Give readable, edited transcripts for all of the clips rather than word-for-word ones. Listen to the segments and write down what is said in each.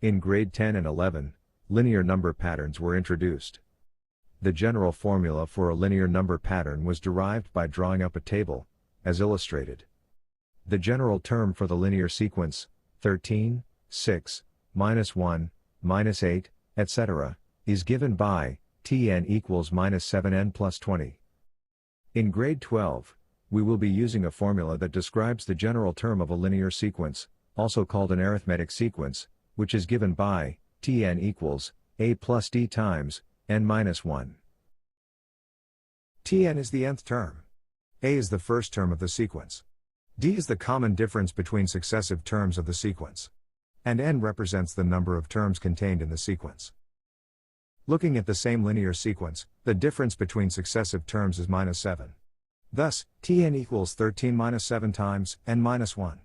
In grade 10 and 11, linear number patterns were introduced. The general formula for a linear number pattern was derived by drawing up a table, as illustrated. The general term for the linear sequence, 13, 6, minus 1, minus 8, etc., is given by Tn equals minus 7n plus 20. In grade 12, we will be using a formula that describes the general term of a linear sequence, also called an arithmetic sequence, which is given by Tn equals a plus d times n minus 1. Tn is the nth term. A is the first term of the sequence. D is the common difference between successive terms of the sequence. And n represents the number of terms contained in the sequence. Looking at the same linear sequence, the difference between successive terms is minus 7. Thus, Tn equals 13 minus 7 times n minus 1.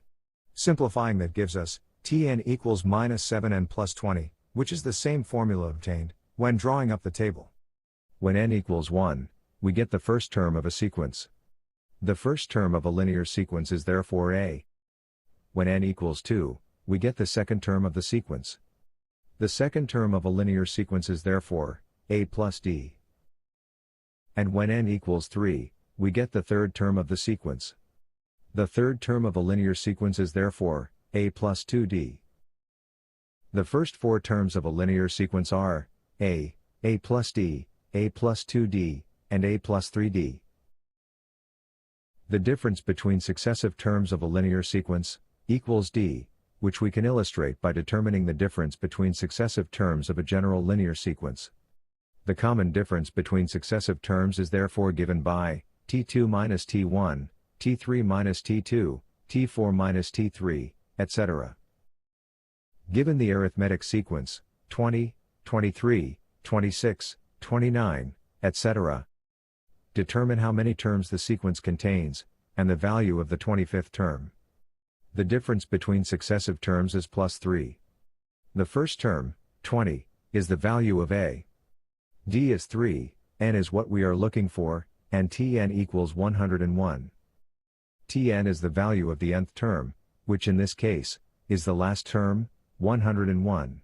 Simplifying, that gives us Tn equals minus 7n plus 20, which is the same formula obtained when drawing up the table. When n equals 1, we get the first term of a sequence. The first term of a linear sequence is therefore a. When n equals 2, we get the second term of the sequence. The second term of a linear sequence is therefore a plus d. And when n equals 3, we get the third term of the sequence. The third term of a linear sequence is therefore a plus 2d. The first four terms of a linear sequence are a plus d, a plus 2d, and a plus 3d. The difference between successive terms of a linear sequence equals d, which we can illustrate by determining the difference between successive terms of a general linear sequence. The common difference between successive terms is therefore given by t2 minus t1, t3 minus t2, t4 minus t3, etc. Given the arithmetic sequence 20, 23, 26, 29, etc., determine how many terms the sequence contains, and the value of the 25th term. The difference between successive terms is plus 3. The first term, 20, is the value of a. D is 3, n is what we are looking for, and Tn equals 101. Tn is the value of the nth term, which in this case, is the last term, 101.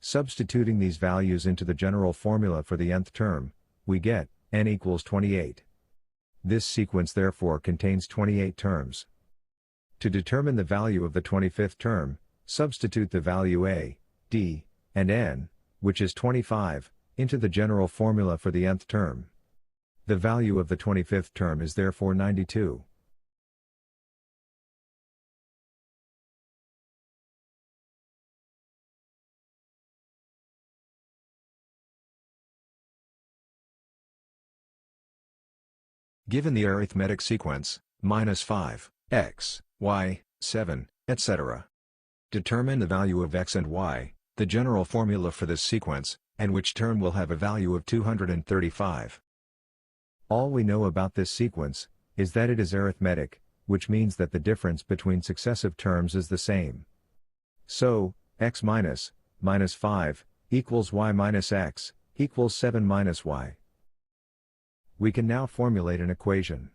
Substituting these values into the general formula for the nth term, we get n equals 28. This sequence therefore contains 28 terms. To determine the value of the 25th term, substitute the value a, d, and n, which is 25, into the general formula for the nth term. The value of the 25th term is therefore 92. Given the arithmetic sequence, minus 5, x, y, 7, etc. Determine the value of x and y, the general formula for this sequence, and which term will have a value of 235. All we know about this sequence is that it is arithmetic, which means that the difference between successive terms is the same. So, x minus 5 equals y minus x equals 7 minus y. We can now formulate an equation.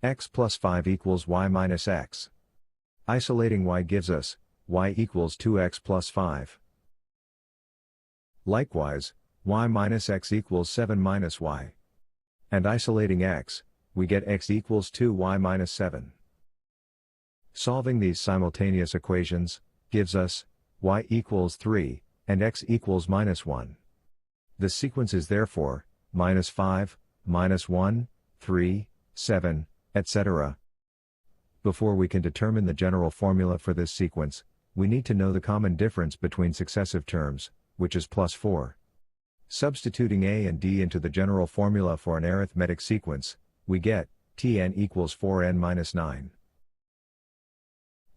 X plus 5 equals y minus x. Isolating y gives us y equals 2x plus 5. Likewise, y minus x equals 7 minus y. And isolating x, we get x equals 2y minus 7. Solving these simultaneous equations gives us y equals 3, and x equals minus 1. The sequence is therefore minus 5, minus 1, 3, 7, etc. Before we can determine the general formula for this sequence, we need to know the common difference between successive terms, which is plus 4. Substituting a and d into the general formula for an arithmetic sequence, we get Tn equals 4n minus 9.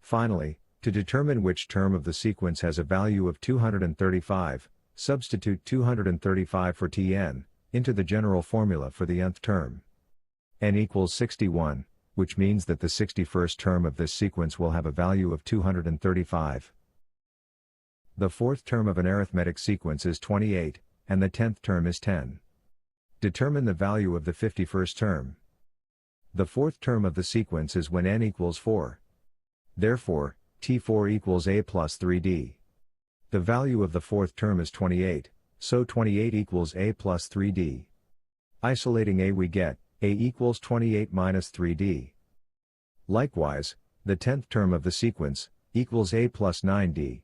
Finally, to determine which term of the sequence has a value of 235, substitute 235 for Tn into the general formula for the nth term. N equals 61, which means that the 61st term of this sequence will have a value of 235. The fourth term of an arithmetic sequence is 28, and the 10th term is 10. Determine the value of the 51st term. The fourth term of the sequence is when n equals 4. Therefore, T4 equals a plus 3d. The value of the fourth term is 28, so 28 equals a plus 3d. Isolating a, we get a equals 28 minus 3d. Likewise, the 10th term of the sequence equals a plus 9d.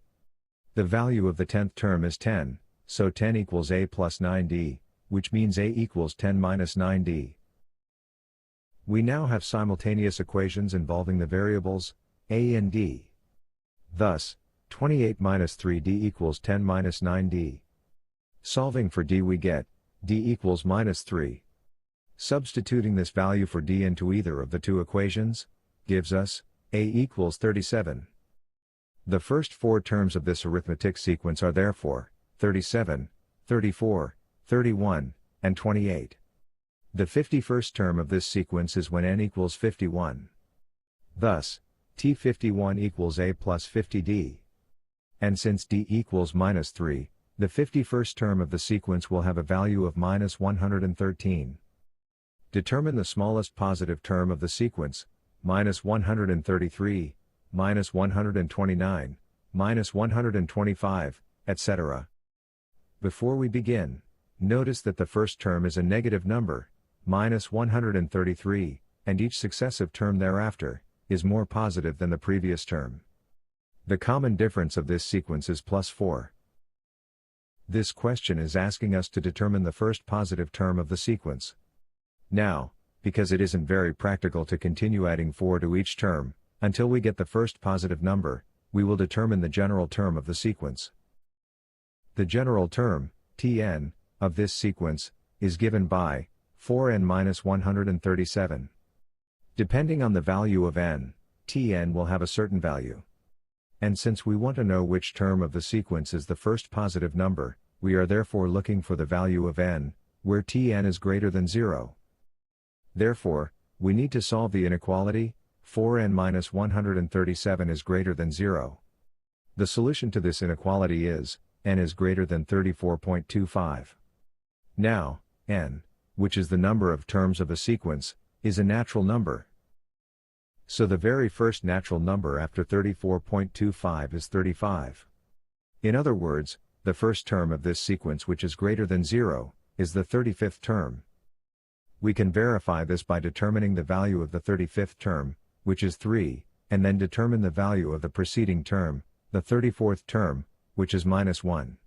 The value of the 10th term is 10, so 10 equals a plus 9d, which means a equals 10 minus 9d. We now have simultaneous equations involving the variables a and d. Thus, 28 minus 3d equals 10 minus 9d. Solving for d, we get d equals minus 3. Substituting this value for d into either of the two equations gives us a equals 37. The first four terms of this arithmetic sequence are therefore 37, 34, 31, and 28. The 51st term of this sequence is when n equals 51. Thus, T51 equals a plus 50d. And since d equals minus 3, the 51st term of the sequence will have a value of minus 113. Determine the smallest positive term of the sequence, minus 133, minus 129, minus 125, etc. Before we begin, notice that the first term is a negative number, minus 133, and each successive term thereafter is more positive than the previous term. The common difference of this sequence is plus 4. This question is asking us to determine the first positive term of the sequence. Now, because it isn't very practical to continue adding 4 to each term, until we get the first positive number, we will determine the general term of the sequence. The general term, Tn, of this sequence, is given by 4n minus 137. Depending on the value of n, Tn will have a certain value. And since we want to know which term of the sequence is the first positive number, we are therefore looking for the value of n, where Tn is greater than 0. Therefore, we need to solve the inequality, 4n minus 137 is greater than 0. The solution to this inequality is, n is greater than 34.25. Now, n, which is the number of terms of a sequence, is a natural number. So the very first natural number after 34.25 is 35. In other words, the first term of this sequence which is greater than 0, is the 35th term. We can verify this by determining the value of the 35th term, which is 3, and then determine the value of the preceding term, the 34th term, which is minus 1.